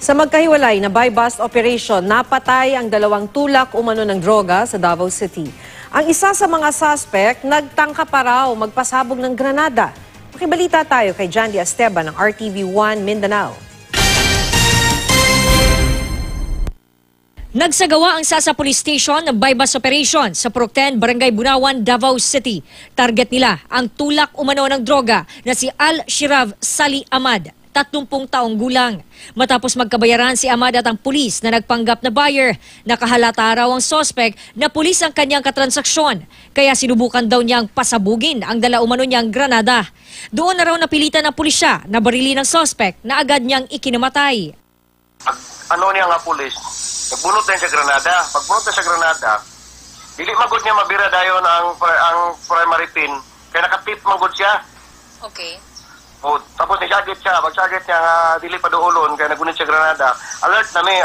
Sa magkahiwalay na buy-bust operation, napatay ang dalawang tulak umano ng droga sa Davao City. Ang isa sa mga suspect, nagtangka pa raw magpasabog ng granada. Makibalita tayo kay Jandy Esteban ng RTV1 Mindanao. Nagsagawa ang Sasa Police Station ng buy-bust operation sa Purok 10, Barangay Bunawan, Davao City. Target nila ang tulak umano ng droga na si Al-Shirav Sali Ahmad, 30 taong gulang. Matapos magkabayaran si Ahmad at ang pulis na nagpanggap na buyer, nakahalata raw ang suspect na pulis ang kanyang katransaksyon. Kaya sinubukan daw niyang pasabugin ang dala umano niyang granada. Doon na raw napilitan ng pulisya na barili ng suspect na agad niyang ikinamatay. Ano niya nga pulis? Nagbunot na siya granada. Pagbunot na siya granada, dili magod niya mabira dayon ang primary pin. Kaya nakatip magod siya. Okay. O, tapos nisagit siya. Pagsagit niya nga dili pa doolon kaya nagunit siya granada. Alert na mi.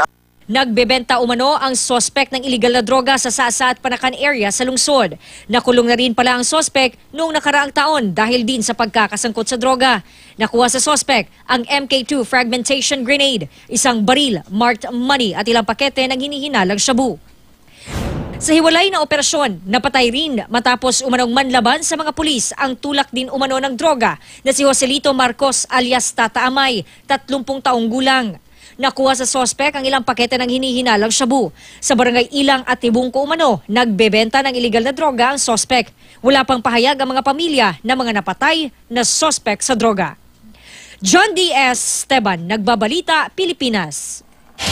Nagbebenta umano ang suspect ng illegal na droga sa Sasa at Panakan area sa lungsod. Nakulong na rin pala ang suspect noong nakaraang taon dahil din sa pagkakasangkot sa droga. Nakuha sa suspect ang MK2 fragmentation grenade, isang baril, marked money at ilang pakete ng hinihinalang shabu. Sa hiwalay na operasyon, napatay rin matapos umanong manlaban sa mga pulis ang tulak din umano ng droga na si Joselito Marcos alias Tata Amay, 30 taong gulang. Nakuha sa sospek ang ilang pakete ng hinihinalang shabu. Sa barangay Ilang at Tibungko umano, nagbebenta ng iligal na droga ang sospek. Wala pang pahayag ang mga pamilya na mga napatay na sospek sa droga. John D. Esteban, Nagbabalita, Pilipinas.